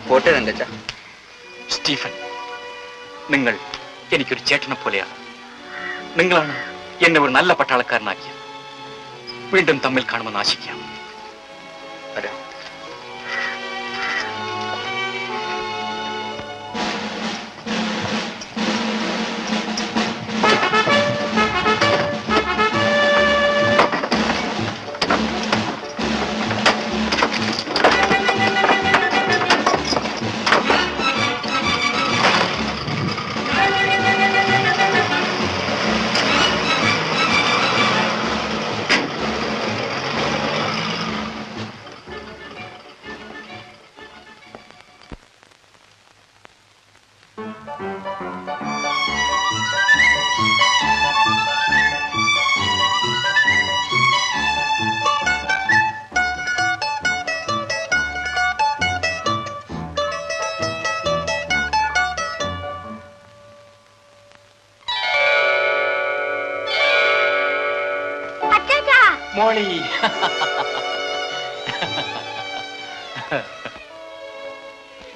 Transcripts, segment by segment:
പോട്ടെ തങ്കച്ച. സ്റ്റീഫൻ, നിങ്ങൾ എനിക്കൊരു ചേട്ടനെ പോലെയാണ്. നിങ്ങളാണ് എന്നെ ഒരു നല്ല പട്ടാളക്കാരനാക്കിയത്. വീണ്ടും തമ്മിൽ കാണുമെന്ന് ആശിക്കാം. വരാം. മോളി,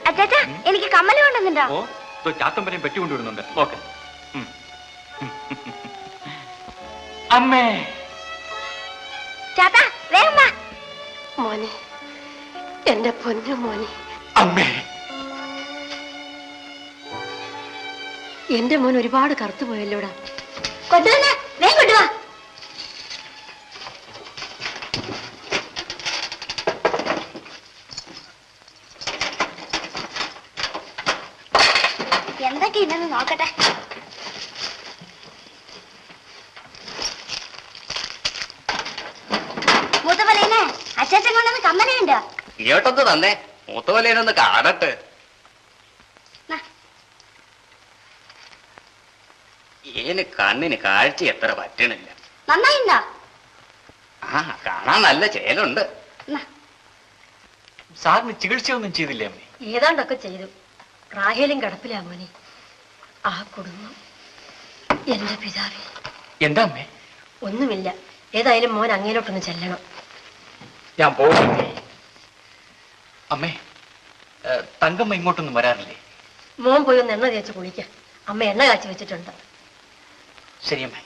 അച്ചാച്ചാ, എനിക്ക് കമ്മല് കൊണ്ടുവന്നുണ്ടോ? ഓ, ചാത്തമ്പരം പെട്ടി കൊണ്ടുവരുന്നുണ്ട്. നോക്ക്. അമ്മേ, ചാത്താ, വേഗം വാ. മോനെ, എന്റെ പൊന്നു മോനെ. അമ്മേ, എന്റെ മോൻ ഒരുപാട് കറുത്തു പോയല്ലോടാ. കൊണ്ടുവന്ന വേഗം കൊണ്ടുവാ. എന്തൊക്കെ ഇല്ലെന്ന് നോക്കട്ടെ. മൂത്തവലേനെ അച്ചാച്ചൻ കൊണ്ടുവന്ന് കമ്മലുണ്ട്. ഇങ്ങോട്ടൊന്ന് തന്നെ, മൂത്തവലേനൊന്ന് കാണട്ടെ. ഏന് കണ്ണിന് കാഴ്ച എത്ര പറ്റണില്ല. നന്നായിണ്ടോ? ആ, കാണാൻ നല്ല ചേലുണ്ട്. സാറിന് ചികിത്സയൊന്നും ചെയ്തില്ലേ അമ്മേ? ഏതാണ്ടൊക്കെ ചെയ്തു. റാഹേലും കിടപ്പിലാ മോനെ. ആ കുടുംബം എന്റെ പിതാവേ. എന്താ അമ്മേ? ഒന്നുമില്ല. ഏതായാലും മോൻ അങ്ങേലോട്ടൊന്ന് ചെല്ലണം. ഞാൻ പോകുന്നേ. അമ്മേ, തങ്കമ്മ ഇങ്ങോട്ടൊന്നും വരാറില്ലേ? മോൻ പോയി ഒന്ന് എണ്ണ തേച്ച് കുളിക്ക. അമ്മ എണ്ണ കാച്ചി വെച്ചിട്ടുണ്ട്. ശരി അമ്മേ.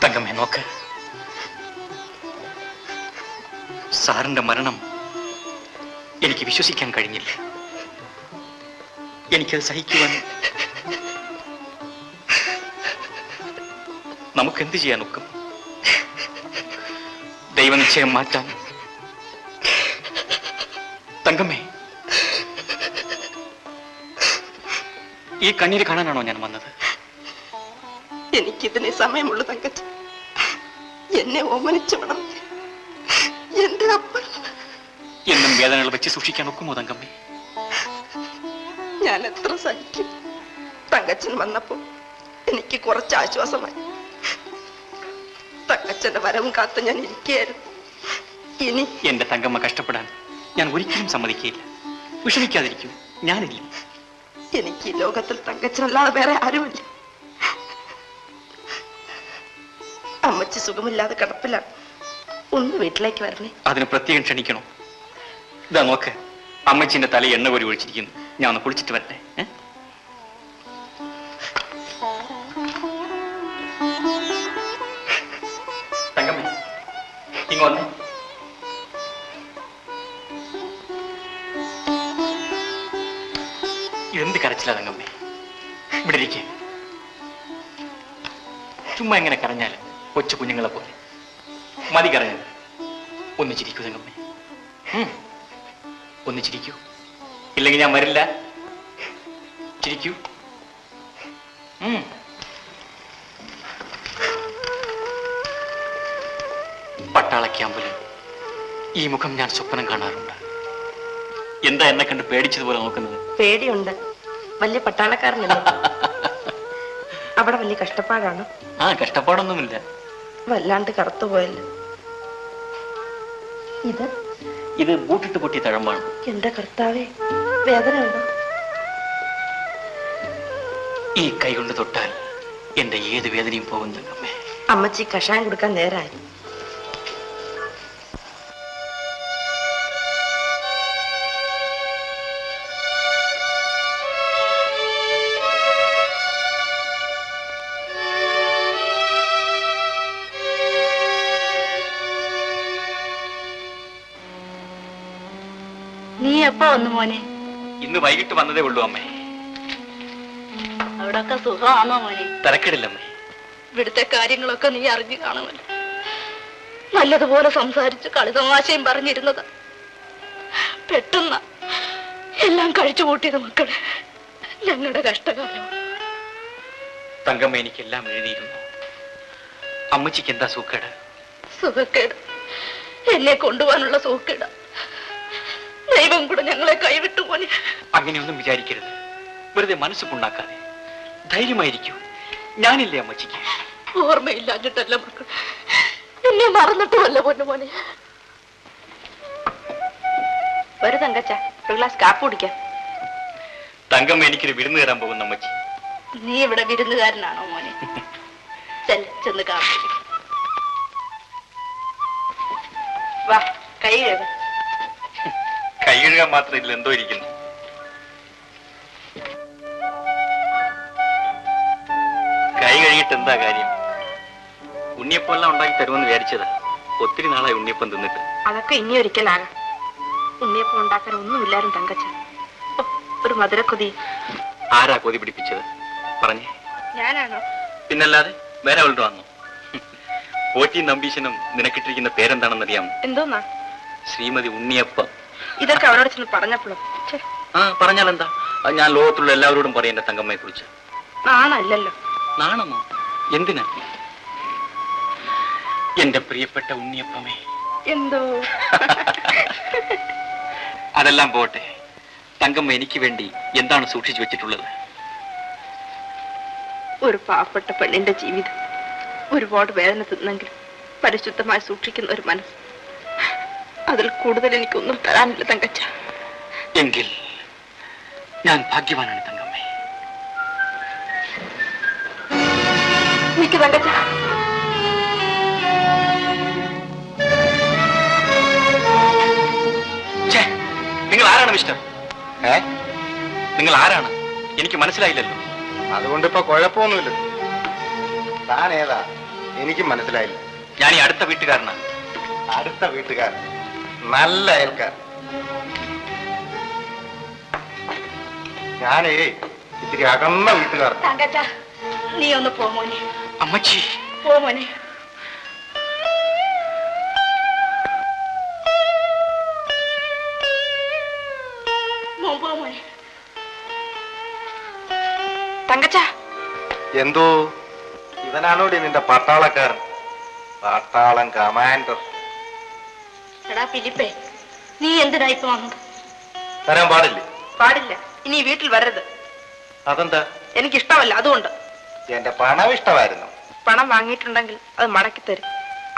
തങ്കമ്മേ, നോക്ക്. സാറിന്റെ മരണം എനിക്ക് വിശ്വസിക്കാൻ കഴിഞ്ഞില്ല. എനിക്കത് സഹിക്കുവാൻ നമുക്കെന്ത് ചെയ്യാൻ ഒക്കും? ദൈവനിശ്ചയം മാറ്റാൻ. തങ്കമ്മേ, ഈ കണ്ണീര് കാണാനാണോ ഞാൻ വന്നത്? എനിക്കിതിനെ സമയമുള്ളൂ തങ്കച്ച. എന്നെ ഓമനിച്ചു വിടണം. എന്റെ അപ്പൻ. എന്നും വേദനകൾ വെച്ച് സൂക്ഷിക്കാൻ ഒക്കുമോ തങ്കമ്മേ? ഞാൻ എത്ര സഹിക്കും. തങ്കച്ചൻ വന്നപ്പോൾ എനിക്ക് കുറച്ച് ആശ്വാസമായി. തങ്കച്ചന്റെ വരവും കാത്ത് ഞാൻ ഇരിക്കുകയായിരുന്നു. ഇനി എന്റെ തങ്കമ്മ കഷ്ടപ്പെടാൻ ഞാൻ ഒരിക്കലും സമ്മതിക്കുകയില്ല. വിഷമിക്കാതിരിക്കൂ, ഞാനില്ല. എനിക്ക് ഈ ലോകത്തിൽ തങ്കച്ചനല്ലാതെ വേറെ ആരുമില്ല. അമ്മച്ചി സുഖമില്ലാതെ കിടപ്പിലാണ്. ഒന്ന് വീട്ടിലേക്ക് വരണേ. അതിന് പ്രത്യേകം ക്ഷണിക്കണോ? ഇതാ നോക്ക്, അമ്മച്ചിന്റെ തല എണ്ണ കോരി ഒഴിച്ചിരിക്കുന്നു. ഞാൻ ഒന്ന് കുളിച്ചിട്ട് വരട്ടെ. തങ്കമ്മേ, ഇങ്ങോട്ട്. ഇതെന്ത് കരച്ചില്ല തങ്കമ്മേ? ഇവിടെ ഇരിക്കേ. ചുമ്മാ എങ്ങനെ കരഞ്ഞാല് കൊച്ചു കുഞ്ഞുങ്ങളെ പോലെ. മതി കരഞ്ഞത്. ഒന്ന് ചിരിക്കൂ തങ്കമ്മേ. ഒന്ന് ചിരിക്കൂ, ഇല്ലെങ്കിൽ ഞാൻ വരില്ല. ചിരിക്കൂ. പട്ട പട്ടാള ക്യാമ്പിലും ഈ മുഖം ഞാൻ സ്വപ്നം കാണാറുണ്ട്. എന്താ എന്നെ കണ്ട് പേടിച്ചതുപോലെ നോക്കുന്നത്? പേടിയുണ്ട്. വലിയ പട്ടാളക്കാരനല്ലേ? അവിടെ വലിയ കഷ്ടപ്പാടാണ്. ആ, കഷ്ടപ്പാടൊന്നുമില്ല. വല്ലാണ്ട് കറുത്തുപോയല്ലോ. ഇത് ബൂട്ടിട്ട് പൊട്ടിയ തഴമ്പാണ്. എന്റെ കർത്താവേ, വേദന ഉണ്ടോ? ഈ കൈ കൊണ്ട് തൊട്ടാൽ എന്റെ ഏത് വേദനയും പോകും തങ്കമ്മേ. അമ്മച്ചി കഷായം കൊടുക്കാൻ നേരായി. നീ എപ്പോ വന്നു മോനെ? ഇന്ന് വൈകിട്ട് വന്നതേ ഉള്ളൂ അമ്മേ. അവിടൊക്കെ സുഖമാണോ മോനെ? തിരക്കിടില്ലമ്മേ. ഇവിടുത്തെ കാര്യങ്ങളൊക്കെ നീ അറിഞ്ഞു കാണുമല്ലോ. നല്ലതുപോലെ സംസാരിച്ച് കളിതമാശയും പറഞ്ഞിരുന്നത് പെട്ടെന്ന് എല്ലാം കഴിച്ചു കൂട്ടിയത് മക്കളെ. ഞങ്ങളുടെ കഷ്ടകാലം. തങ്കമ്മ എനിക്കെല്ലാം എഴുതിയിരുന്നു. അമ്മച്ചിക്ക് എന്താ സൂക്കേട്? സുഖക്കേട്. എന്നെ കൊണ്ടുപോകാനുള്ള സുഖക്കേട്. ദൈവം കൂടെ ഞങ്ങളെ കൈവിട്ടു പോനെ. അങ്ങനെയൊന്നും വിചാരിക്കരുത്. വെറുതെ മനസ്സ് പുണ്ണാക്കാതെ ധൈര്യമായിരിക്കൂ. ഞാനില്ലേ അമ്മച്ചിക്ക്? ഓർമ്മയില്ലാഞ്ഞിട്ടല്ല മക്കൾ, എന്നെ മറന്നിട്ടുമല്ല പൊന്നു മോനെ. ഒരു തങ്കച്ച, ഒരു ഗ്ലാസ് കാപ്പ് കുടിക്കാം. തങ്കമ്മ എനിക്കൊരു വിരുന്ന് തരാൻ പോകുന്ന അമ്മച്ചി. നീ ഇവിടെ വിരുന്നുകാരനാണോ മോനെ? ചെന്ന് കാപ്പി കുടിക്കാം. വാ, കൈ കഴുകാം. കൈ കഴുകാൻ മാത്രം ഇതിൽ എന്തോ ഇരിക്കുന്നു. കൈ കഴുകിയിട്ട് എന്താ കാര്യം? ഉണ്ണിയപ്പം എല്ലാം ഉണ്ടാക്കി തരുമെന്ന് വിചാരിച്ചതാ. ഒത്തിരി നാളായി ഉണ്ണിയപ്പം തിന്നിട്ട്. അതൊക്കെ ഇനി ഒരിക്കലാകാം. ഉണ്ണിയപ്പം ഉണ്ടാക്കാൻ ഒന്നുമില്ലാരും തങ്കച്ച. ഒരു മധുരക്കൊതി. ആരാ കൊതി പിടിപ്പിച്ചത്? പറഞ്ഞേ. ഞാനാണോ? പിന്നല്ലാതെ വേറെ അവളുടെ വന്നു. പോറ്റി നമ്പീശനും നിനക്കിട്ടിരിക്കുന്ന പേരെന്താണെന്നറിയാമോ? എന്തോന്നാ? ശ്രീമതി ഉണ്ണിയപ്പം. ഇതൊക്കെ അവരോട് ചെന്ന് പറഞ്ഞപ്പോഴും ആ, പറഞ്ഞാലെന്താ? ഞാൻ ലോകത്തുള്ള എല്ലാവരോടും പറയും എന്റെ തങ്കമ്മയെ കുറിച്ച്. നാണല്ലോ. നാണമോ? എന്തിനാ? എന്റെ പ്രിയപ്പെട്ട ഉണ്ണിയപ്പമേ. എന്തോ? അതെല്ലാം പോട്ടെ. തങ്കമ്മ എനിക്ക് വേണ്ടി എന്താണ് സൂക്ഷിച്ചു വെച്ചിട്ടുള്ളത്? ഒരു പാവപ്പെട്ട പെണ്ണിന്റെ ജീവിതം ഒരുപാട് വേദന തിന്നെങ്കിലും പരിശുദ്ധമായി സൂക്ഷിക്കുന്ന ഒരു മനസ്സ്. അതിൽ കൂടുതൽ എനിക്കൊന്നും തരാനില്ല തങ്കച്ച. എങ്കിൽ ഞാൻ ഭാഗ്യവാനാണ് തങ്കമ്മേ. എനിക്ക് തങ്കച്ച. നിങ്ങൾ ആരാണ് മിസ്റ്റർ? നിങ്ങൾ ആരാണ്? എനിക്ക് മനസ്സിലായില്ലല്ലോ. അതുകൊണ്ടിപ്പോ കുഴപ്പമൊന്നുമില്ല. താൻ ഏതാ? എനിക്കും മനസ്സിലായില്ല. ഞാൻ ഈ അടുത്ത വീട്ടുകാരനാണ്. അടുത്ത വീട്ടുകാരൻ? നല്ല അയൽക്കാരൻ. ഞാനേ ഇത്തിരി അകന്ന വീട്ടുകാരൻ. തങ്കച്ച, നീ ഒന്ന് പോ മോനെ. അമ്മച്ചി. പോ മോനെ. പോ മോനെ. തങ്കച്ച. എന്തോ? ഇവനാണോടി നിന്റെ പട്ടാളക്കാരൻ? പട്ടാളം കമാൻഡർ. എടാ ഫിലിപ്പേ, നീ എന്തിനാ ഇപ്പൊ വന്നത്? തരാൻ പാടില്ലേ? പാടില്ല. ഇനി വീട്ടിൽ വരരുത്. അതെന്താ? എനിക്കിഷ്ടമല്ല, അതുകൊണ്ട്. എന്റെ പണം ഇഷ്ടമായിരുന്നു. പണം വാങ്ങിയിട്ടുണ്ടെങ്കിൽ അത് മടക്കി തരും.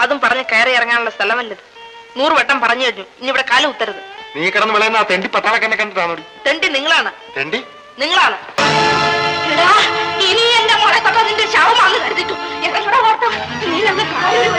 അതും പറഞ്ഞ് കയറി ഇറങ്ങാനുള്ള സ്ഥലമല്ലത്. 100 വട്ടം പറഞ്ഞു കഴിഞ്ഞു. ഇനി ഇവിടെ കാല് കുത്തരുത്. നീ കിടന്ന് വിളയുന്ന ആ തെണ്ടി പട്ടാളക്കാരനെ കണ്ടിട്ടാണോടി? തെണ്ടി നിങ്ങളാണ്. തെണ്ടി? നിങ്ങളാണ്. എടാ, ഇനി എന്റെ മോളെ തൊട്ടാ നിന്റെ ശവമാണെന്ന് കരുതിട്ടു. എവിടെ ഓർത്തം? നീ ഞങ്ങൾ കാര്യം